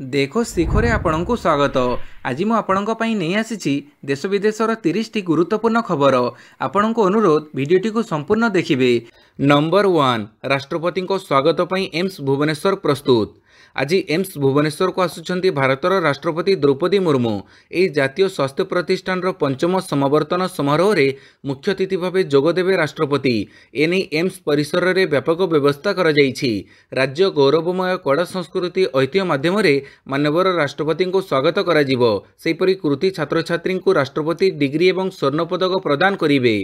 देखो शिखरे आपणଙ୍କୁ स्वागत। आज मु आपणଙ୍କ ପାଇଁ ନେଇ ଆସିଛି देश विदेशर 30 टी गुरुत्वपूर्ण खबर। आपणଙ୍କୁ अनुरोध भिडियोटी को संपूर्ण देखिबे। नंबर 1 राष्ट्रपति को स्वागत ପାଇଁ एम्स भुवनेश्वर प्रस्तुत। आज एम्स भुवनेश्वर को आसुचंती भारतर राष्ट्रपति द्रौपदी मुर्मू। यह जातीय स्वास्थ्य प्रतिष्ठान पंचम समावर्तन समारोह रे मुख्य अतिथि भाव जोगदेवे राष्ट्रपति। एने एम्स परिसर रे व्यापक व्यवस्था करा जायछि। राज्य गौरवमय कड़ा संस्कृति ऐतिह्य माध्यम रे मानवर राष्ट्रपति को स्वागत करा जिवो। सेहिपरि कृति छात्र छात्री को राष्ट्रपति डिग्री एवं स्वर्ण पदक प्रदान करिवे।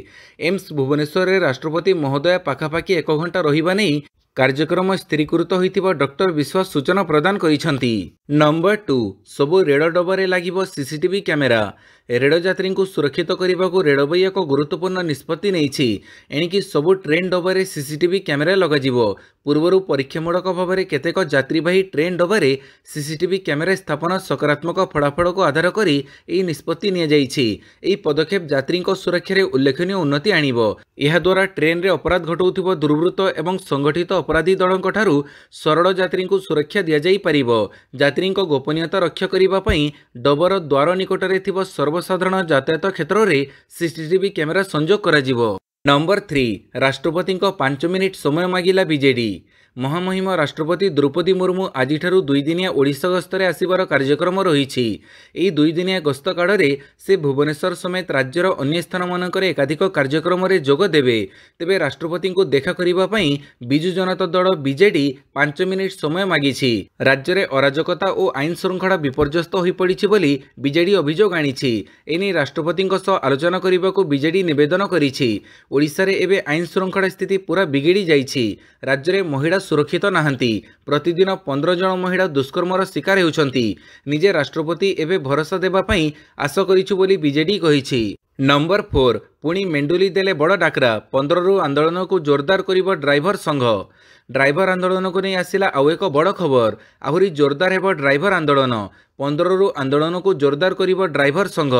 एम्स भुवनेश्वर रे राष्ट्रपति महोदय पाखापाखि 1 घंटा रहिबा नै कार्यक्रम स्थिरीकृत होइतिबा डॉक्टर विश्वास सूचना प्रदान करिसंती। नंबर 2 सबु रेल डब्बारे लागिबो सीसीटीवी कैमेरा। रेल यात्री को सुरक्षित करने को रेलवे एक गुरुत्वपूर्ण निष्पत्ति नहीं। एणिकी सबु ट्रेन डब्बारे सीसीटीवी कैमेरा लगाजिवो। पूर्वर परीक्षामूलक भाव में केतेक यात्रीवाही ट्रेन डब्बारे सीसीटीवी कैमेरा स्थापन सकारात्मक फलाफल को आधार करी यह निष्पत्ति निया पदक्षेप यात्री सुरक्षा रे उल्लेखनीय उन्नति आनिबो। यह द्वारा ट्रेन रे अपराध घटाउथिबा दुर्वृत्त एवं संगठित अपराधी दलक ठारू सरल यात्री को सुरक्षा दि जाई परिबो। यात्री गोपनीयता रक्षा करिबा पई डब्बार द्वार निकटरे थिबा सर्वसाधारण यातायात क्षेत्र में सीसीटीवी कैमेरा संजोग करा जिवो। नंबर 3 राष्ट्रपति 5 मिनिट समय मागिला बीजेडी। महामहिम राष्ट्रपति द्रौपदी मुर्मू आज 2 दिनिया ओडिशा गस्तरे आसिबार कार्यक्रम रही। यह 2 दिनिया गस्त काल में से भुवनेश्वर समेत राज्यर अन्य स्थान मानकर एकाधिक कार्यक्रम में जोग देवे। तेबे राष्ट्रपति को देखा करने बिजु जनता दल बीजेडी 5 मिनिट समय मागिछि। राज्य में अराजकता और आईन श्रृंखला विपर्यस्त हो पड़ी बोली बीजेडी अभियोग आनी। एने राष्ट्रपति आलोचना करने को बीजेडी निवेदन करिछि। ओडिशा रे एबे आईन श्रृंखला स्थिति पूरा बिगिड़ी जाइछि। राज्य में महिला सुरक्षित नाहंती। प्रतिदिन 15 जन महिला दुष्कर्मर शिकार होउछंती। निजे राष्ट्रपति एबे भरोसा देबा पई आशा करिछु बोली बीजेडी कहिछि। नंबर 4 पुणी मेंडुली देले बड़ डाकरा। 15 रु आंदोलन को जोरदार करिबो ड्राइवर संघ। ड्राइवर आंदोलन को नहीं आसिला आउ एक बड़ खबर। आहरी जोरदार हेबो ड्राइवर आंदोलन। 15 रु आंदोलन को जोरदार करिबो ड्राइवर संघ।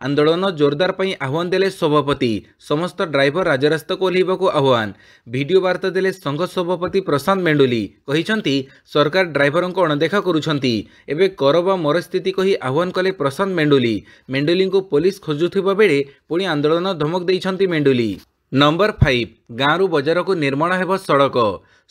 आंदोलन जोरदार पई आह्वान देले सभापति। समस्त ड्राइवर राजरास्ता को ओह्लैबाकू आह्वान। वीडियो वार्ता देले संघ सभापति प्रशांत मेंडुली कहिसंती सरकार ड्राइवर को अणदेखा करुछंती। एबे कर बा मोर स्थिति कही आह्वान कले प्रशांत मेंडुली। मेंडुली को पुलिस खोजुथिबा बेले पुणी आंदोलन धमक देइछंती मेंडुली। नंबर 5 गाँव बजार को निर्माण हेब सड़क।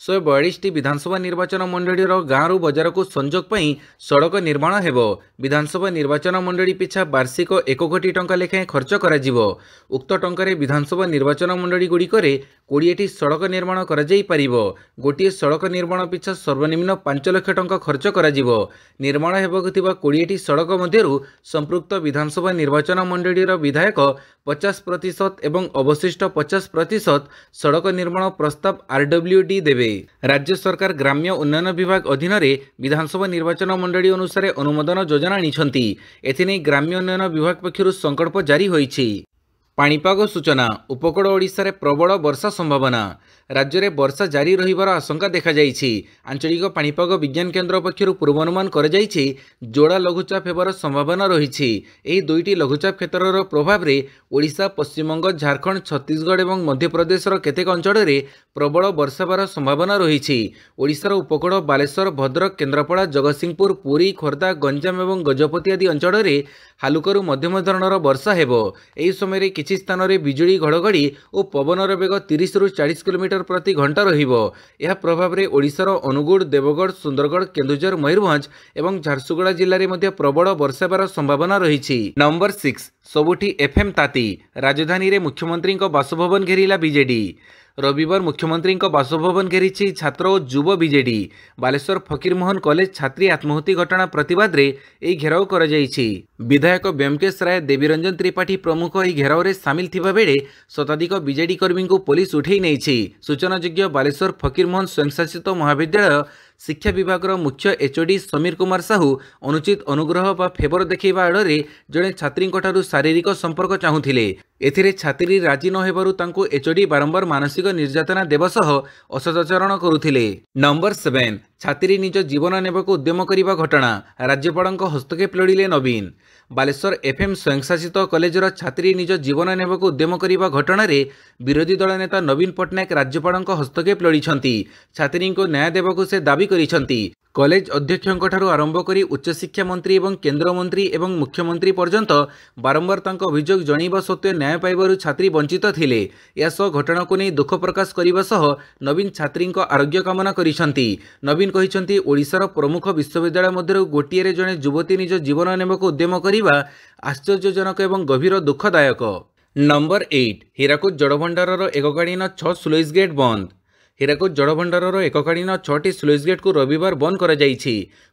142 विधानसभा निर्वाचन मंडलीर गाँव बजार को संजोग पई सड़क निर्माण हेब। विधानसभा निर्वाचन मंडली पिछा वार्षिक 1 कोटी टंका लेखाएं खर्च करा जिवो। उक्त टंकार विधानसभा निर्वाचन मंडली गुड़िकरे 20टी सड़क निर्माण करा जाई परिबो। गोटे सड़क निर्माण पिछा सर्वनिम्न 5 लाख टंका खर्च करा जिवो। निर्माण हेबाकु थिबा 20टी सड़क मध्यरु संपृक्त विधानसभा निर्वाचन मंडलीर विधायक 50% एवं अवशिष्ट 50% सड़क निर्माण प्रस्ताव आरडब्ल्यूडी देवे। राज्य सरकार ग्राम्य उन्नयन विभाग अधीन रे विधानसभा निर्वाचन मंडली अनुसार अनुमोदन योजना आनिछंती। एथिने ग्राम्य उन्नयन विभाग पक्षरु संकल्प जारी होईछि। पाणीपाग सूचना उपकूल ओडिशा रे प्रबल वर्षा संभावना। राज्य में वर्षा जारी रहिबार आशंका देखा जाइछि। आंचलिक पाणीपाग विज्ञान केन्द्र पक्षरु पूर्वानुमान करा जाइछि जोड़ा लघुचाप हेबार संभावना रहिछि। एही 2टी लघुचाप क्षेत्रर प्रभाव रे ओडिशा पश्चिमबंग झारखंड छत्तीसगढ़ और मध्य प्रदेशर केतेक अंचल रे प्रबल वर्षा हेबार संभावना रहिछि। ओडिशार उपकूल बालेश्वर भद्रक केन्द्रापड़ा जगतसिंहपुर पुरी खोर्धा गंजाम और गजपति आदि अंचल रे हालुकरू मध्यम धरणर वर्षा हेबो। एही समय किछि स्थान रे बिजुली घड़घड़ी और पवनर बेग 30 रु 40 किलोमीटर प्रति घंटा रहिबो। यह प्रभाव रे ओडिशार अनुगुड़ देवगढ़ सुंदरगढ़ केन्दुझर मयूरभंज और झारसुगुड़ा जिले में प्रबल वर्षा हेबार संभावना रहिछि। नंबर 6 सबुठी एफएम ताती। राजधानी रे मुख्यमंत्री बासभवन घेरिला बीजेडी। रविवार मुख्यमंत्री बासभवन घेरी छात्र और युव बीजेडी। बालेश्वर फकीरमोहन कॉलेज छात्री आत्महत्या घटना प्रतिवाद रे यह घेराव करा जायछि। विधायक ब्योमकेश राय देवीरंजन त्रिपाठी प्रमुख यह घेराव रे सामिल थिबा बेले शताधिक बीजेडी कर्मी को पुलिस उठेई नेछि। सूचनायोग्य बालेश्वर फकीरमोहन स्वयंशासित महाविद्यालय शिक्षा विभाग मुख्य एचओडी समीर कुमार साहू अनुचित अनुग्रह बा फेवर देखा आड़े जड़े छात्री शारीरिक संपर्क चाहूले। एथिरे छात्री राजी न हेबारु तांको एचओडी बारंबार मानसिक निर्यातना देवा सह असदाचरण करुथिले। नंबर 7 छात्री निज जीवन नेबाकू उद्यम करिबा घटना। राज्यपालଙ୍କ हस्तक्षेप लोड़िले नवीन। बालेश्वर एफएम स्वयंशासित कॉलेजर छात्री निज जीवन नेबाकू उद्यम करिबा घटना रे विरोधी दल नेता नवीन पट्टनायक राज्यपालଙ୍କ हस्तक्षेप लोड़िछंती। छात्री को न्याय देबाकू से दाबी करिछंती। कॉलेज अध्यक्षों आरंभ करी उच्चशिक्षा मंत्री एवं केन्द्रमंत्री एवं मुख्यमंत्री पर्यंत बारंबार तांको अभियोग जणाइबा सत्वे न्याय पाइबारु छात्री वंचित थिले। या घटना को नहीं दुख प्रकाश करने सह नवीन छात्री आरोग्य कामना करिसेंती। नवीन कहिसेंती ओडिशार प्रमुख विश्वविद्यालय मध्यरु गोटिए जड़े युवती निज जीवन नेबाकू उद्यम करने आश्चर्यजनक एवं गभीर दुखदायक। नंबर 8 हीराकुद जड़भंडारर एककालीन 6 स्लुइस गेट बंद। हीराकुद जड़भंडारर एककालीन 6टी स्लुइस गेट को रविवार बंद कर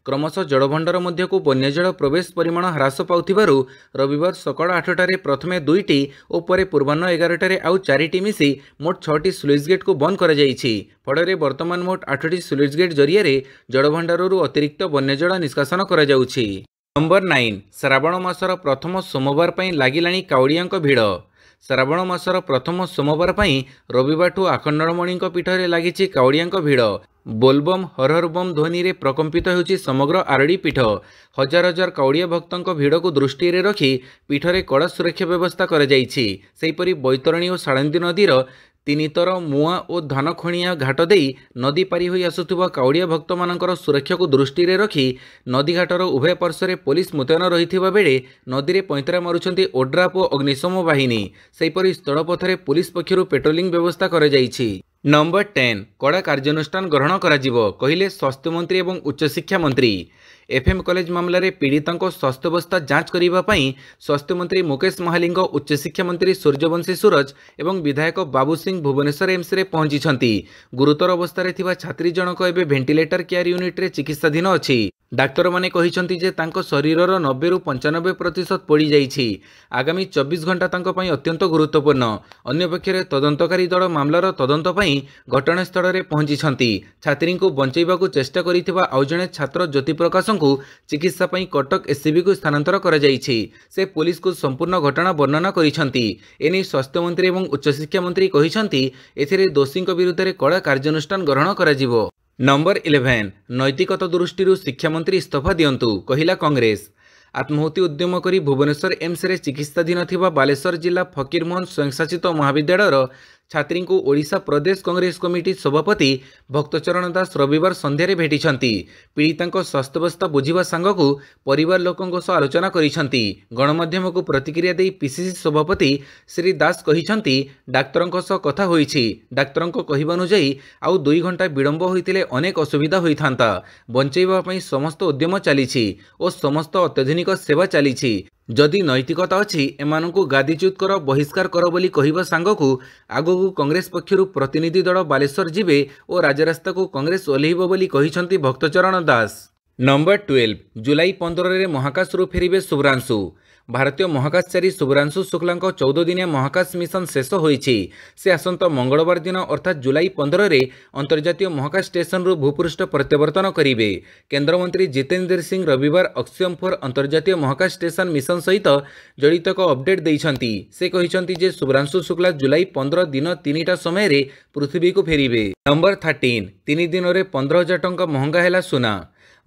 क्रमशः जड़भंडार मध्य को बन्यजल प्रवेश परिमाण ह्रास पाउथिबारु रविवार सकाळ 8टारे प्रथमे 2टी और पर पूर्वाह्न 11टारे आउ 4टी मिसी मोट 6टी स्लुइस गेट को बंद कर फल वर्तमान मोट 8टी स्लुइस गेट जरिए जड़भंडारु अतिरिक्त बन्यजल निष्कासन कर। नंबर 9 श्रावण मासर प्रथम सोमवार पर लागिलाणी कावड़ियां भिड़। श्रावण मासर प्रथम सोमवार पर रविवार आखंडमणि पीठरे लगी कावड़ियां भिड़। बोलबम हर हर बम ध्वनि रे प्रकंपित होउछि समग्र आरडी पीठ। हजार हजार कावड़िया भक्तों भिड़ को दृष्टि रे रखी पीठरे कड़ा सुरक्षा व्यवस्था कर जाइछि। सेहिपरि बैतरणी और साळंदी नदीर 3 थर मुआ और धानखणिया घाट दे नदी पारी होई आसुथुवा कावड़िया भक्त मानकर सुरक्षा को दृष्टि रे रखी नदीघाटर उभय पार्श्वे पुलिस मुतयन रहिथिबा बेले नदी रे पैंतरा मारुछंती ओड्राफ और अग्निशम बाहिनी। सेहिपरि स्थलपथरे पुलिस पक्षरु पेट्रोलिंग व्यवस्था कर जाइछि। नंबर 10 कड़ा कार्यानुष्ठान ग्रहण कराजिबो कहिले स्वास्थ्य मंत्री एवं उच्चशिक्षा मंत्री। एफएम कॉलेज मामला रे पीड़ितांको स्वास्थ्यावस्था जांच करिबा पई स्वास्थ्य मंत्री मुकेश महालिंग उच्चशिक्षा मंत्री सूर्यवंशी सूरज एवं विधायक बाबू सिंह भुवनेश्वर एम्स रे पहुंची। गुरुतर अवस्था थिबा छात्री जनक एबे वेंटिलेटर केयर यूनिट रे चिकित्साधीन अछि। डाक्तर माने कहिसंती जे तांको शरीरर 90 रु 95% पोड़ी जाइछि। आगामी 24 घंटा तांको पई अत्यंत गुरुत्वपूर्ण। अन्य पक्षरे तदंतकारी दल मामलार तदंत पई घटनास्थल रे पहुंची। छात्री को बंचैबा को चेष्टा करिथिबा आउ जणे छात्र ज्योति प्रकाश को चिकित्सा पई कटक एससीबी को स्थानांतर कर जाइछि। से पुलिस को संपूर्ण घटना वर्णना करिसंती। एनी स्वास्थ्य मंत्री एवं उच्चशिक्षा मंत्री कहिसंती एथिरे दोषी विरुद्ध रे कड़ा कार्यानुष्ठान ग्रहण कराजिबो। नंबर 11 नैतिकता दृष्टि शिक्षा मंत्री इस्तीफा दियंतु कहिला कांग्रेस। आत्माहुति उद्यम करी भुवनेश्वर एम्स रे चिकित्साधीन थिबा बालेश्वर जिला फकीरमोहन स्वयंशासित महाविद्यालयर छात्री को ओडिशा प्रदेश कांग्रेस कमिटी सभापति भक्तचरण दास रविवार संध्यारे भेटिछंती। पीड़ितांको स्वास्थ्यावस्था बुझिबा सांगकू परिवार लोकंको सह आलोचना करिछंती। गणमाध्यम को प्रतिक्रिया देई पीसीसी सभापति श्री दास कहिछंती डाक्तरंको सह कथा होईछि। डाक्तरंको कहिबा अनुसायी आउ 2 घंटा विलंब होइतिले अनेक असुविधा होइथांता। बंचैबा पई समस्त उद्यम चलिछि और समस्त अत्याधुनिक सेवा चलिछि। जदि नैतिकता अछि एमानंकु गादीच्युत कर बहिष्कार कर बोली कहिबा सांगकू आगकू कांग्रेस पक्षरु प्रतिनिधि दल बालेश्वर जिबे और राजरास्ता को कांग्रेस ओल्हेइबो बोली कहिसंती भक्तचरण दास। नंबर 12 जुलाई 15 रे महाकाश रु फेरिबे शुभ्रांशु। भारतीय महाकाशचारी शुभ्रांशु शुक्ला 14 दिनिया महाकाश मिशन शेष होईछि। से आसंता मंगलवार दिन अर्थात जुलाई 15 रे अंतर्जातीय महाकाश स्टेशन रु भूपृष्ठ प्रत्यावर्तन करिवे। केंद्र मंत्री जितेंद्र सिंह रविवार अक्षयम 4 अंतर्जातीय महाकाश स्टेशन मिशन सहित जड़ित एक अपडेट देइछंती। से कहिसंती जे शुभ्रांशु शुक्ला जुलाई 15 दिन 3टा समय रे पृथ्वी को फेरिवे। नंबर 13 3 दिन रे 15,000 टंका महंगा हैला सुना।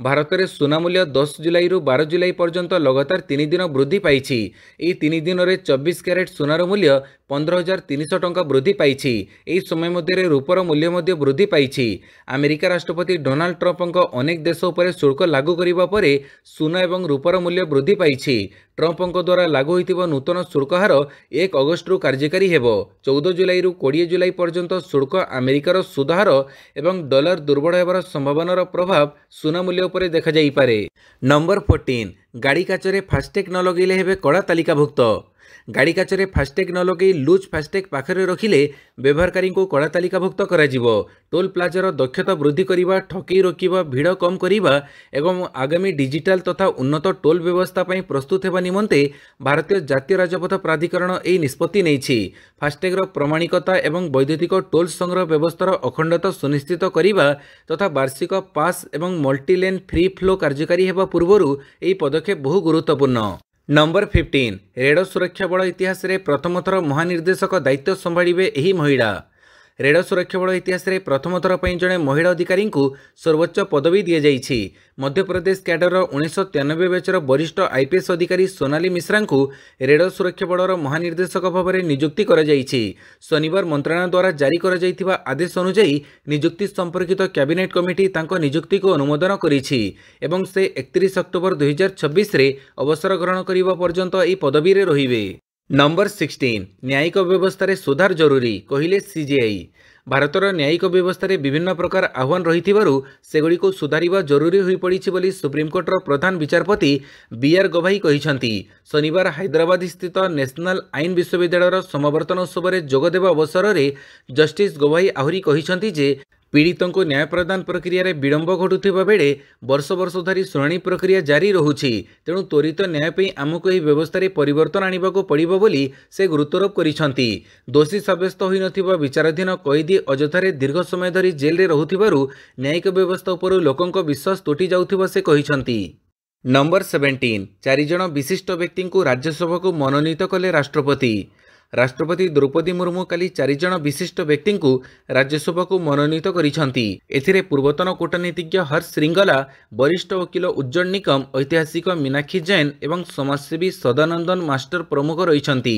भारत में सुना मूल्य 10 जुलाई रु 12 जुलाई पर्यंत लगातार 3 दिन वृद्धि पाइछि। एही 3 दिन रे 24 कैरेट सुनार मूल्य 15,300 टंका वृद्धि पाइछि। एही समय मध्य रूपर मूल्य मध्य वृद्धि पाइछि। अमेरिका राष्ट्रपति डोनाल्ड ट्रंप अनेक देश उपर शुल्क लागू करिबा परे सुना एवं रूपर मूल्य वृद्धि पाइछि। ट्रंप द्वारा लागू होइतिबा नूतन शुल्क हार 1 अगस्ट रु कार्यकारी हेबो। 14 जुलाई रु 20 जुलाई पर्यंत शुल्क अमेरिकार सुध हार एवं डॉलर दुर्बल हेबार संभावनार प्रभाव सुना मूल्य उपरे देखा जाई पारे। नंबर 14 गाड़ी काचरे फास्टैग न लगेले हेबे कड़ा तालिकाभुक्त। गाड़ी काचरे फास्टैग न लगे लुज फास्टैग पाखरे रखिले व्यवहारकारी को कड़ा तालिकाभुक्त कराजिबो। टोल प्लाजार दक्षता वृद्धि करिबा, ठगी रोकिबा, भिड़ कम करिबा एवं आगामी डिजिटल तथा उन्नत टोल व्यवस्था पई प्रस्तुत हेबा निमंते भारतीय जातीय राजपथ प्राधिकरण एही निष्पत्ति नेइछि। फास्टैगर प्रमाणिकता एवं वैद्युतिक टोल संग्रह व्यवस्थार अखंडता सुनिश्चित करिबा तथा वार्षिक पास एवं मल्टीलेन फ्री फ्लो कार्यकारी हेबा पूर्वरु एही पदक्षेप बहु गुरुत्वपूर्ण। नंबर 15 रेड सुरक्षा बल इतिहास रे प्रथम थर महानिर्देशक दायित्व संभाळिबे एही महिला। रेल सुरक्षा बल इतिहास में प्रथम थर पर जड़े महिला अधिकारी को सर्वोच्च पदवी दी जाइछि। मध्यप्रदेश कैडर 1993 बैचर वरिष्ठ आईपीएस अधिकारी सोनाली मिश्रा को रेल सुरक्षा बलर महानिर्देशक भाव में नियुक्ति कर जाइछि। शनिवार मंत्रालय द्वारा जारी कर जाइथिबा आदेश अनुसार नियुक्ति संपर्कित कैबिनेट कमिटी तांको नियुक्ति को अनुमोदन करिछि एवं से 31 अक्टोबर 2026 रे अवसर ग्रहण करिबा पर्यंत एही पदवी रे रहिबे। नंबर 16 न्यायिक व्यवस्था रे सुधार जरूरी कहिले सीजेआई। भारतर न्यायिक व्यवस्था रे विभिन्न प्रकार आह्वान रहिथिबारु सेगुडी को सुधारिबा जरूरी होई पड़िछि बोली सुप्रीमकोर्टर प्रधान विचारपति बीआर गवाई कहिसंती। शनिवार हैदराबाद स्थित नेशनल आईन विश्वविद्यालयर समावर्तन उत्सव में जोगदेवा अवसर में जस्टिस गवाई आहुरी कहिसंती जे पीड़ितों को न्याय प्रदान प्रक्रिया रे विलंब घटुथिबा बेले वर्ष वर्ष धरी शुणाणी प्रक्रिया जारी रहुछि। तेणु त्वरित न्याय पे आमको एही व्यवस्था रे परिवर्तन आनिबाको पड़िबो बोली से गुरुत्वारोप करिसंती। दोषी साब्यस्त होई नथिबा विचाराधीन कैदी अजथारे दीर्घ समय धरी जेल रे रहुथिबारु न्यायिक व्यवस्था उपरु लोकंक विश्वास तोटी जाउथिबा से कहिसंती। नंबर 17 चारि जण विशिष्ट व्यक्ति को राज्यसभा को मनोनीत कले राष्ट्रपति। राष्ट्रपति द्रौपदी मुर्मू काली 4 जण विशिष्ट व्यक्ति को राज्यसभा को मनोनीत करिसंती। एथिरे पूर्वतन कूटनीतिज्ञ हर्ष श्रृंगला, वरिष्ठ वकील उज्जवल निकम, ऐतिहासिक मीनाक्षी जैन एवं समाजसेवी सदानंदन मास्टर प्रमुख रहिसंती।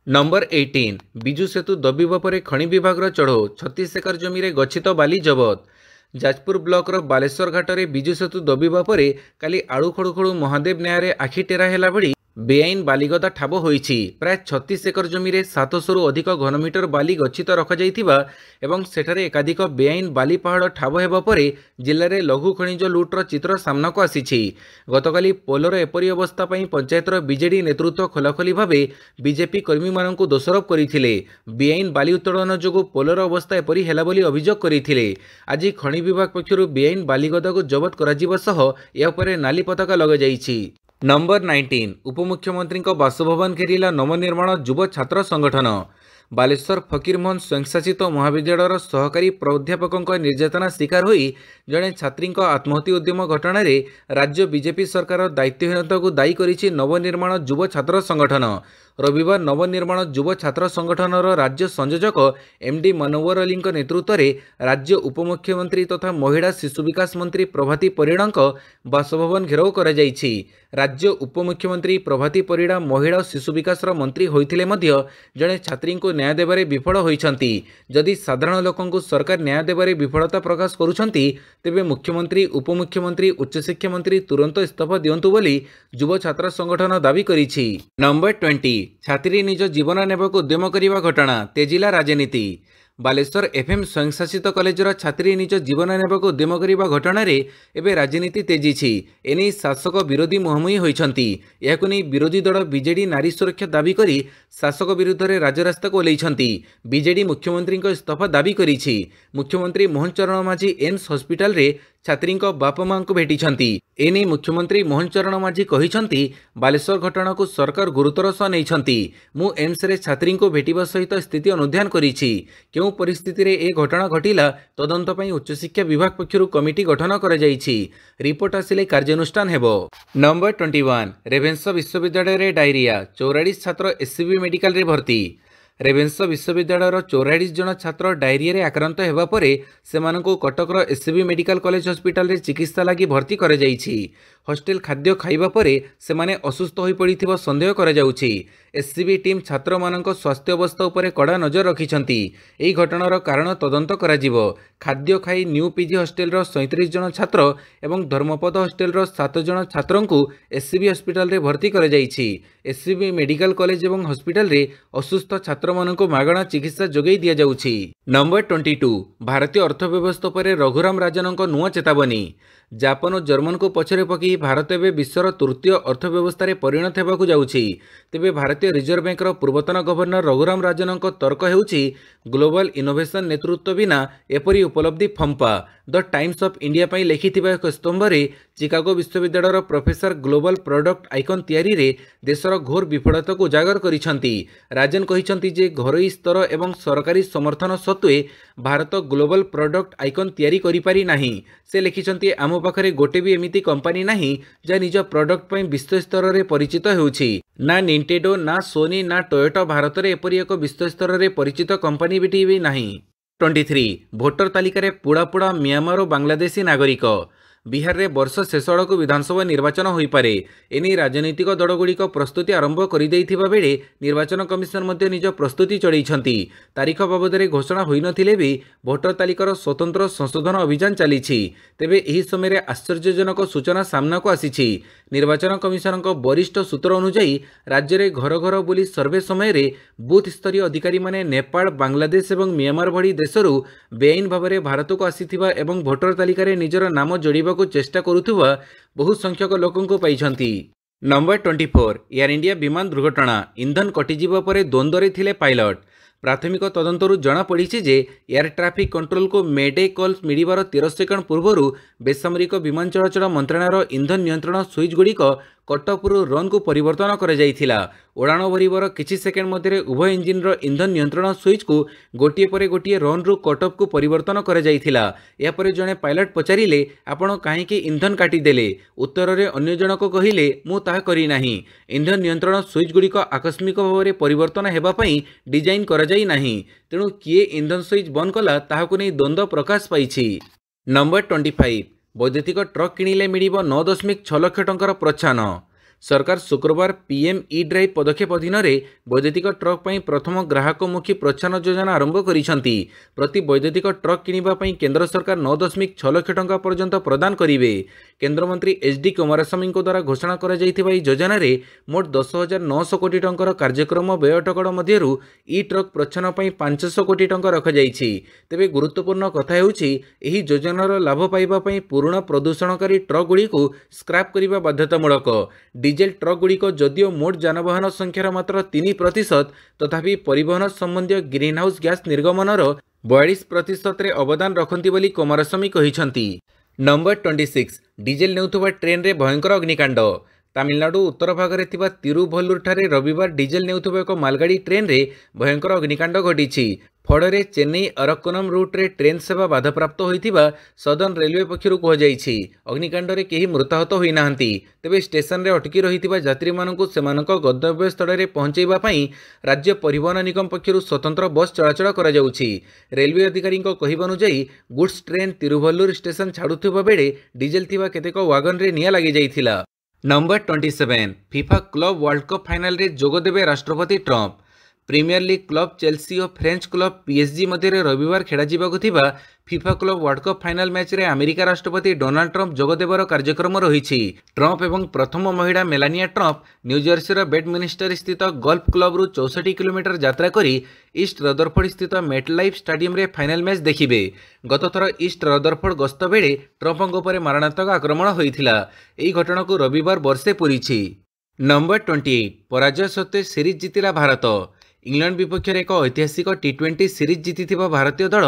नंबर 18 बिजु सेतु दबिबा परे खनि विभाग चढ़ो 36 एकर जमी रे गच्छित बाली जबत। जाजपुर ब्लॉक बालेश्वर घाट में बिजु सेतु दबिबा परे काली आड़ू खड़ू खड़ू महादेव न्याय आखि टेरा हेला भली बेआईन बालीगदा ठाब होइछि। प्राय 36 एकर जमी रे 700 रु अधिक घनमीटर बाली गच्छित रखाଯାଇथिबा एवं सेठारे एकाधिक बेआईन बाली पहाड़ ठाब हेबा परे जिल्ला रे लघु खनिज लुट्र चित्र सामना को आसीछि। गतकाली पोलर एपरी अवस्था पई पंचायतर बीजेडी नेतृत्व खोलाखोली भावे बीजेपी कर्मी माननकु दोषारोप करिथिले। बेआईन बाली उत्तोलन जोगु पोलर अवस्था एपरी हेला बोली अभियोग करिथिले। आज खनि विभाग पक्षरु बेआईन बालीगदा को जबत कराजिबा सह या उपरे नाली पताका लगा जाइछि। नंबर 19 उपमुख्यमंत्री बासभवन घेरिला नवनिर्माण युव छात्र संगठन। बालेश्वर फकीरमोहन स्वयंशासित महाविद्यालयर सहकारी प्राध्यापकों निर्यातना शिकार होई जड़े छात्री आत्महत्या उद्यम घटना रे राज्य बीजेपी सरकार दायित्वहीनता को दायी करिछि नवनिर्माण युव छात्र संगठन। रविवार नवनिर्माण युव छात्र संगठनर राज्य संयोजक एमडी मनोवर अली नेतृत्व में राज्य उपमुख्यमंत्री तथा महिला शिशु विकास मंत्री प्रभाती परिड़ा बासभवन घेराव कर राज्य उपमुख्यमंत्री प्रभाती परिड़ा महिला और शिशु विकास मंत्री होइथिले मध्य जड़े छात्री को न्याय देबारे विफल होइछंती। जदि साधारण लोकंकु सरकार न्याय देबारे विफलता प्रकाश करुछंती तेबे मुख्यमंत्री उपमुख्यमंत्री उच्च शिक्षा मंत्री तुरंत इस्तीफा दियंतु बोली युव छात्र संगठन दाबी करिछि। नंबर 20 छात्री निज जीवन नेबाक उद्यम करने घटना तेजिला राजनीति। बालेश्वर एफएम स्वयंशासित कॉलेजर छात्री निज जीवन नेबाक उद्यम करने घटना रे एबे राजनीति तेजिछि। एने शासक विरोधी मुहांमुही होइछंती। याकु नै विरोधी दल बीजेडी नारी सुरक्षा दाबी करी शासक विरुद्ध रे राजरास्ता को ओह्लैछंती। बीजेडी मुख्यमंत्री इस्तीफा दाबी करिछि। मुख्यमंत्री मोहन चरण माझी एम्स हॉस्पिटल रे छात्री बापा मां को भेटिछंती। एने मुख्यमंत्री मोहन चरण माझी कहिछंती बालेश्वर घटना को सरकार गुरुतर सह नैछंती। मु एम्स रे छात्री को भेटिबा सहित स्थिति अनुध्यान करिछि। केउ परिस्थिति रे ए घटना घटिला तदंत पई उच्च शिक्षा विभाग पक्षरु कमिटी गठन करा जाइछि। रिपोर्ट आसिले कार्यानुष्ठान हेबो। नंबर 21 रेभेन्सा विश्वविद्यालय रे डायरिया 44 छात्र एससीबी मेडिकल रे भर्ती। रेभेन्सा विश्वविद्यालयर 44 जन छात्र डायरिया रे आक्रांत हेबा परे सेमानकु कटकर एससीबी मेडिकल कॉलेज हॉस्पिटल रे चिकित्सा लागि भर्ती करा जाइछि। हॉस्टेल खाद्य खाइबा परे सेमाने असुस्थ होई पड़िथिबा संदेह करा जाउछि। एससीबी टीम छात्र मानक स्वास्थ्य अवस्था उपरे कड़ा नजर रखिछंती। एही घटनार कारण तदंत करा जिवो। खाद्य खाई न्यू पीजी हॉस्टेल रो 37 जन छात्र एवं धर्मपद हॉस्टेल रो 7 जन छात्रंकु एससीबी हॉस्पिटल रे भर्ती करा जाइछि। एससीबी मेडिकल कॉलेज एवं हॉस्पिटल रे असुस्थ छात्र मानक मागणा चिकित्सा जोगै दिया जाउछि। नंबर 22 भारतीय अर्थव्यवस्था पर रघुराम राजनक नुआ चेतावनी। जापान और जर्मन को पछरे पकि भारत एवं विश्वर तृतीय अर्थव्यवस्था रे परिणत हेबाकु जाउछि। तेबे भारतीय रिजर्व बैंक पूर्वतन गवर्नर रघुराम राजनक तर्क हेउछि ग्लोबल इनोवेशन नेतृत्व बिना एपरी उपलब्धि फंपा। द टाइम्स ऑफ इंडिया पई लिखिथिबा एक स्तंभरे चिकागो विश्वविद्यालयर प्रोफेसर ग्लोबल प्रोडक्ट आइकन तैयारी रे देशर घोर विफलता को उजागर करिसंती। राजन कहिसंती जे घरोई स्तर एवं सरकारी समर्थन सत्वे भारत ग्लोबल प्रोडक्ट आइकन तैयारी करि पारि नाही। से लिखिसंती आम पाखरे गोटे भी एमिति कंपनी नाही जा निज प्रोडक्ट पई विश्व स्तर रे परिचित हेउछि। ना निंटेडो ना सोनी ना टोयोटा भारत रे एपरि एक विश्व स्तर रे परिचित कंपनी बिटी भी नाही। 23 ଭୋଟର ତାଲିକାରେ ପୁଡ଼ା ପୁଡ଼ା ମିଆଁମାର ଓ ବାଂଲାଦେଶୀ ନାଗରିକ। ବିହାରରେ ବର୍ଷ ଶେଷ ଆଡ଼କୁ ବିଧାନସଭା ନିର୍ବାଚନ ହୋଇପାରେ। ଏନେଇ ରାଜନୈତିକ ଦଳଗୁଡ଼ିକ ପ୍ରସ୍ତୁତି ଆରମ୍ଭ କରିଦେଇଥିବା ବେଳେ ନିର୍ବାଚନ କମିଶନ ମଧ୍ୟ ନିଜ ପ୍ରସ୍ତୁତି ଚଳାଇଛନ୍ତି। ତାରିଖ ବାବଦରେ ଘୋଷଣା ହୋଇନଥିଲେ ବି ଭୋଟର ତାଲିକାର ସ୍ୱତନ୍ତ୍ର ସଂଶୋଧନ ଅଭିଯାନ ଚାଲିଛି। ତେବେ ଏହି ସମୟରେ ଆଶ୍ଚର୍ଯ୍ୟଜନକ ସୂଚନା ସାମ୍ନାକୁ ଆସିଛି। ନିର୍ବାଚନ କମିଶନଙ୍କ ବରିଷ୍ଠ ସୂତ୍ର ଅନୁଯାୟୀ ରାଜ୍ୟରେ ଘର ଘର ବୁଲି ସର୍ଭେ ସମୟରେ ବୁଥ୍ ସ୍ତରୀୟ ଅଧିକାରୀମାନେ ନେପାଳ, ବାଂଲାଦେଶ ଏବଂ ମିଆଁମାର ଭଳି ଦେଶରୁ ବେଆଇନ ଭାବରେ ଭାରତକୁ ଆସିଥିବା ଏବଂ ଭୋଟର ତାଲିକାରେ ନିଜର ନାମ ଯୋଡ଼ିବାକୁ ଚେଷ୍ଟା କରୁଥିବା ବହୁ ସଂଖ୍ୟକ ଲୋକଙ୍କୁ ପାଇଛନ୍ତି। ନମ୍ବର 24 ଏୟାର ଇଣ୍ଡିଆ ବିମାନ ଦୁର୍ଘଟଣା। ଇନ୍ଧନ କଟିଯିବା ପରେ ଦ୍ୱନ୍ଦ୍ୱରେ ଥିଲେ ପାଇଲଟ। ପ୍ରାଥମିକ ତଦନ୍ତରୁ ଜଣାପଡ଼ିଛି ଯେ ଏୟାର ଟ୍ରାଫିକ୍ କଣ୍ଟ୍ରୋଲକୁ ମେଡେ କଲ୍ ମିଳିବାର 13 ସେକେଣ୍ଡ ପୂର୍ବରୁ ବେସାମରିକ ବିମାନ ଚଳାଚଳ ମନ୍ତ୍ରଣାଳୟର ଇନ୍ଧନ ନିୟନ୍ତ୍ରଣ ସୁଇଚ୍ଗୁଡ଼ିକ କଟଅଫ୍ରୁ ରନ୍କୁ ପରିବର୍ତ୍ତନ କରାଯାଇଥିଲା। ଉଡ଼ାଣ ଭରିବାର କିଛି ସେକେଣ୍ଡ ମଧ୍ୟରେ ଉଭୟ ଇଞ୍ଜିନ୍ର ଇନ୍ଧନ ନିୟନ୍ତ୍ରଣ ସୁଇଚ୍କୁ ଗୋଟିଏ ପରେ ଗୋଟିଏ ରନ୍ରୁ କଟଅଫ୍କୁ ପରିବର୍ତ୍ତନ କରାଯାଇଥିଲା। ଏହାପରେ ଜଣେ ପାଇଲଟ ପଚାରିଲେ, ଆପଣ କାହିଁକି ଇନ୍ଧନ କାଟିଦେଲେ? ଉତ୍ତରରେ ଅନ୍ୟ ଜଣକ କହିଲେ, ମୁଁ ତାହା କରିନାହିଁ। ଇନ୍ଧନ ନିୟନ୍ତ୍ରଣ ସୁଇଚ୍ଗୁଡ଼ିକ ଆକସ୍ମିକ ଭାବରେ ପରିବର୍ତ୍ତନ ହେବା ପାଇଁ ଡିଜାଇନ କରାଯାଇ ନାହିଁ। ତେଣୁ କିଏ ଇନ୍ଧନ ସୁଇଚ୍ ବନ୍ଦ କଲା ତାହାକୁ ନେଇ ଦ୍ୱନ୍ଦ୍ୱ ପ୍ରକାଶ ପାଇଛି। ନମ୍ବର 25 ବୈଦ୍ୟୁତିକ ଟ୍ରକ୍ କିଣିଲେ ମିଳିବ 9.6 ଲକ୍ଷ ଟଙ୍କାର ପ୍ରୋତ୍ସାହନ। ସରକାର ଶୁକ୍ରବାର ପିଏମ୍ ଇ ଡ୍ରାଇଭ୍ ପଦକ୍ଷେପ ଅଧୀନରେ ବୈଦ୍ୟୁତିକ ଟ୍ରକ୍ ପାଇଁ ପ୍ରଥମ ଗ୍ରାହକମୁଖୀ ପ୍ରୋତ୍ସାହନ ଯୋଜନା ଆରମ୍ଭ କରିଛନ୍ତି। ପ୍ରତି ବୈଦ୍ୟୁତିକ ଟ୍ରକ୍ କିଣିବା ପାଇଁ କେନ୍ଦ୍ର ସରକାର 9.6 ଲକ୍ଷ ଟଙ୍କା ପର୍ଯ୍ୟନ୍ତ ପ୍ରଦାନ କରିବେ। କେନ୍ଦ୍ରମନ୍ତ୍ରୀ ଏଚ୍.ଡି. କୁମାରସ୍ୱାମୀଙ୍କ ଦ୍ୱାରା ଘୋଷଣା କରାଯାଇଥିବା ଏହି ଯୋଜନାରେ ମୋଟ 10,900 କୋଟି ଟଙ୍କାର କାର୍ଯ୍ୟକ୍ରମ ବ୍ୟୟ ଅଟକଳ ମଧ୍ୟରୁ ଇ ଟ୍ରକ୍ ପ୍ରୋତ୍ସାହନ ପାଇଁ 500 କୋଟି ଟଙ୍କା ରଖାଯାଇଛି। ତେବେ ଗୁରୁତ୍ୱପୂର୍ଣ୍ଣ କଥା ହେଉଛି ଏହି ଯୋଜନାର ଲାଭ ପାଇବା ପାଇଁ ପୁରୁଣା ପ୍ରଦୂଷଣକାରୀ ଟ୍ରକ୍ଗୁଡ଼ିକୁ ସ୍କ୍ରାପ୍ କରିବା ବାଧ୍ୟତାମୂଳକ। ଡିଜେଲ ଟ୍ରକ୍ଗୁଡ଼ିକ ଯଦିଓ ମୋଟ ଯାନବାହନ ସଂଖ୍ୟାର ମାତ୍ର 3%, ତଥାପି ପରିବହନ ସମ୍ବନ୍ଧୀୟ ଗ୍ରିନହାଉସ୍ ଗ୍ୟାସ୍ ନିର୍ଗମନର 42%ରେ ଅବଦାନ ରଖନ୍ତି ବୋଲି କୁମାରସ୍ୱାମୀ କହିଛନ୍ତି। ନମ୍ବର 26 ଡିଜେଲ ନେଉଥିବା ଟ୍ରେନ୍ରେ ଭୟଙ୍କର ଅଗ୍ନିକାଣ୍ଡ। ତାମିଲନାଡୁ ଉତ୍ତର ଭାଗରେ ଥିବା ତିରୁଭଲ୍ଲୁରଠାରେ ରବିବାର ଡିଜେଲ ନେଉଥିବା ଏକ ମାଲଗାଡ଼ି ଟ୍ରେନ୍ରେ ଭୟଙ୍କର ଅଗ୍ନିକାଣ୍ଡ ଘଟିଛି। ଫଳରେ ଚେନ୍ନାଇ ଅରକ୍କୋନମ୍ ରୁଟ୍ରେ ଟ୍ରେନ୍ ସେବା ବାଧାପ୍ରାପ୍ତ ହୋଇଥିବା ସଦର୍ଣ୍ଣ ରେଲୱେ ପକ୍ଷରୁ କୁହାଯାଇଛି। ଅଗ୍ନିକାଣ୍ଡରେ କେହି ମୃତାହତ ହୋଇନାହାନ୍ତି। ତେବେ ଷ୍ଟେସନରେ ଅଟକି ରହିଥିବା ଯାତ୍ରୀମାନଙ୍କୁ ସେମାନଙ୍କ ଗନ୍ତବ୍ୟସ୍ଥଳରେ ପହଞ୍ଚାଇବା ପାଇଁ ରାଜ୍ୟ ପରିବହନ ନିଗମ ପକ୍ଷରୁ ସ୍ୱତନ୍ତ୍ର ବସ୍ ଚଳାଚଳ କରାଯାଉଛି। ରେଲୱେ ଅଧିକାରୀଙ୍କ କହିବା ଅନୁଯାୟୀ ଗୁଡ୍ସ ଟ୍ରେନ୍ ତିରୁଭଲ୍ଲୁର ଷ୍ଟେସନ ଛାଡୁଥିବା ବେଳେ ଡିଜେଲ ଥିବା କେତେକ ୱାଗନରେ ନିଆଁ ଲାଗିଯାଇଥିଲା। Number 27 FIFA club world cup ଫାଇନାଲରେ ଯୋଗଦେବେ ରାଷ୍ଟ୍ରପତି Trump. Premier league club Chelsea ଓ ଫ୍ରେଞ୍ଚ କ୍ଲବ ପିଏସ୍ଜି ମଧ୍ୟରେ ରବିବାର ଖେଳାଯିବାକୁ ଥିବା FIFA club world cup final ମ୍ୟାଚ୍ରେ ଆମେରିକା ରାଷ୍ଟ୍ରପତି ଡୋନାଲ୍ଡ ଟ୍ରମ୍ପ ଯୋଗଦେବାର କାର୍ଯ୍ୟକ୍ରମ ରହିଛି। ଟ୍ରମ୍ପ ଏବଂ ପ୍ରଥମ ମହିଳା ମେଲାନିଆ ଟ୍ରମ୍ପ ନ୍ୟୁଜର୍ସିର ବେଡମିନିଷ୍ଟର ସ୍ଥିତ ଗଲ୍ଫ କ୍ଲବରୁ 64 କିଲୋମିଟର ଯାତ୍ରା କରି ଇଷ୍ଟ ରଦରଫୋର୍ଡ ସ୍ଥିତ ମେଟଲାଇଫ୍ ଷ୍ଟାଡିୟମରେ ଫାଇନାଲ ମ୍ୟାଚ୍ ଦେଖିବେ। ଗତଥର ଇଷ୍ଟ ରଦରଫୋର୍ଡ ଗସ୍ତ ବେଳେ ଟ୍ରମ୍ପଙ୍କ ଉପରେ ମାରଣାତ୍ମକ ଆକ୍ରମଣ ହୋଇଥିଲା। ଏହି ଘଟଣାକୁ ରବିବାର ବର୍ଷେ ପୂରିଛି। ନମ୍ବର 28 ପରାଜୟ ସତ୍ତ୍ୱେ ସିରିଜ୍ ଜିତିଲା ଭାରତ। ଇଂଲଣ୍ଡ ବିପକ୍ଷରେ ଏକ ଐତିହାସିକ ଟି20 ସିରିଜ୍ ଜିତିଥିବା ଭାରତୀୟ ଦଳ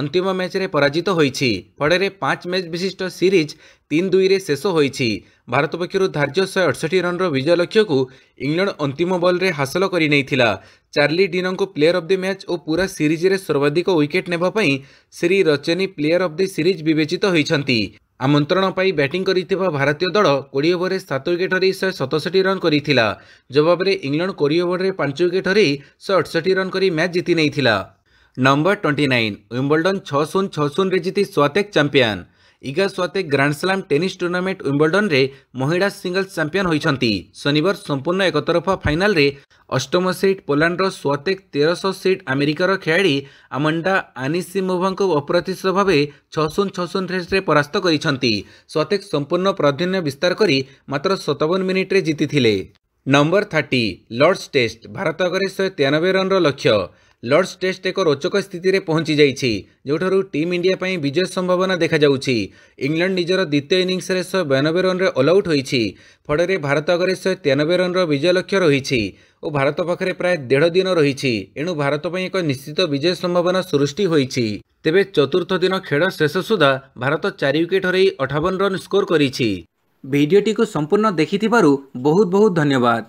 ଅନ୍ତିମ ମ୍ୟାଚ୍ରେ ପରାଜିତ ହୋଇଛି। ଫଳରେ 5 ମ୍ୟାଚ୍ ବିଶିଷ୍ଟ ସିରିଜ୍ 3-2ରେ ଶେଷ ହୋଇଛି। ଭାରତ ପକ୍ଷରୁ ଧାର୍ଯ୍ୟ 168 ରନ୍ର ବିଜୟ ଲକ୍ଷ୍ୟକୁ ଇଂଲଣ୍ଡ ଅନ୍ତିମ ବଲ୍ରେ ହାସଲ କରିନେଇଥିଲା। ଚାର୍ଲି ଡିନଙ୍କୁ ପ୍ଲେୟର ଅଫ୍ ଦି ମ୍ୟାଚ୍ ଓ ପୁରା ସିରିଜ୍ରେ ସର୍ବାଧିକ ୱିକେଟ୍ ନେବା ପାଇଁ ଶ୍ରୀ ରଚେନି ପ୍ଲେୟର ଅଫ୍ ଦି ସିରିଜ୍ ବିବେଚିତ ହୋଇଛନ୍ତି। ଆମନ୍ତ୍ରଣ ପାଇ ବ୍ୟାଟିଂ କରିଥିବା ଭାରତୀୟ ଦଳ 20 ଓଭରରେ 7 ୱିକେଟ୍ ହରାଇ 167 ରନ୍ କରିଥିଲା। ଜବାବରେ ଇଂଲଣ୍ଡ 20 ଓଭରରେ 5 ୱିକେଟ୍ ହରାଇ 168 ରନ୍ କରି ମ୍ୟାଚ୍ ଜିତି ନେଇଥିଲା। ନମ୍ବର 29 ୱିମ୍ବଲଡନ୍ 6-0-6-0ରେ ଜିତି ସ୍ୱାତେକ୍ ଚାମ୍ପିୟନ୍। ଇଗା ସ୍ୱାତେକ୍ ଗ୍ରାଣ୍ଡସ୍ଲାମ୍ ଟେନିସ୍ ଟୁର୍ଣ୍ଣାମେଣ୍ଟ ୱିମ୍ବଲଡନରେ ମହିଳା ସିଙ୍ଗଲ୍ସ ଚାମ୍ପିୟନ୍ ହୋଇଛନ୍ତି। ଶନିବାର ସମ୍ପୂର୍ଣ୍ଣ ଏକତରଫା ଫାଇନାଲରେ ଅଷ୍ଟମ ସିଡ୍ ପୋଲାଣ୍ଡର ସ୍ୱାତେକ୍ 1300 ସିଡ୍ ଆମେରିକାର ଖେଳାଳି ଆମଣ୍ଡା ଆନିସିମୋଭାଙ୍କୁ ଅପ୍ରତ୍ୟାଶିତ ଭାବେ 6-0-6-0 ରେସ୍ରେ ପରାସ୍ତ କରିଛନ୍ତି। ସ୍ୱାତେକ୍ ସମ୍ପୂର୍ଣ୍ଣ ପ୍ରାଧାନ୍ୟ ବିସ୍ତାର କରି ମାତ୍ର 57 ମିନିଟ୍ରେ ଜିତିଥିଲେ। ନମ୍ବର 30 ଲର୍ଡସ୍ ଟେଷ୍ଟ ଭାରତ ଆଗରେ 193 ରନ୍ର ଲକ୍ଷ୍ୟ। ଲର୍ଡସ୍ ଟେଷ୍ଟ ଏକ ରୋଚକ ସ୍ଥିତିରେ ପହଞ୍ଚି ଯାଇଛି, ଯେଉଁଠାରୁ ଟିମ୍ ଇଣ୍ଡିଆ ପାଇଁ ବିଜୟ ସମ୍ଭାବନା ଦେଖାଯାଉଛି। ଇଂଲଣ୍ଡ ନିଜର ଦ୍ୱିତୀୟ ଇନିଂସରେ 192 ରନ୍ରେ ଅଲଆଉଟ୍ ହୋଇଛି। ଫଳରେ ଭାରତ ଆଗରେ 193 ରନ୍ର ବିଜୟ ଲକ୍ଷ୍ୟ ରହିଛି ଓ ଭାରତ ପାଖରେ ପ୍ରାୟ 1.5 ଦିନ ରହିଛି। ଏଣୁ ଭାରତ ପାଇଁ ଏକ ନିଶ୍ଚିତ ବିଜୟ ସମ୍ଭାବନା ସୃଷ୍ଟି ହୋଇଛି। ତେବେ ଚତୁର୍ଥ ଦିନ ଖେଳ ଶେଷ ସୁଦ୍ଧା ଭାରତ 4 ୱିକେଟ୍ ହରାଇ 58 ରନ୍ ସ୍କୋର କରିଛି। ଭିଡ଼ିଓଟିକୁ ସମ୍ପୂର୍ଣ୍ଣ ଦେଖିଥିବାରୁ ବହୁତ ବହୁତ ଧନ୍ୟବାଦ।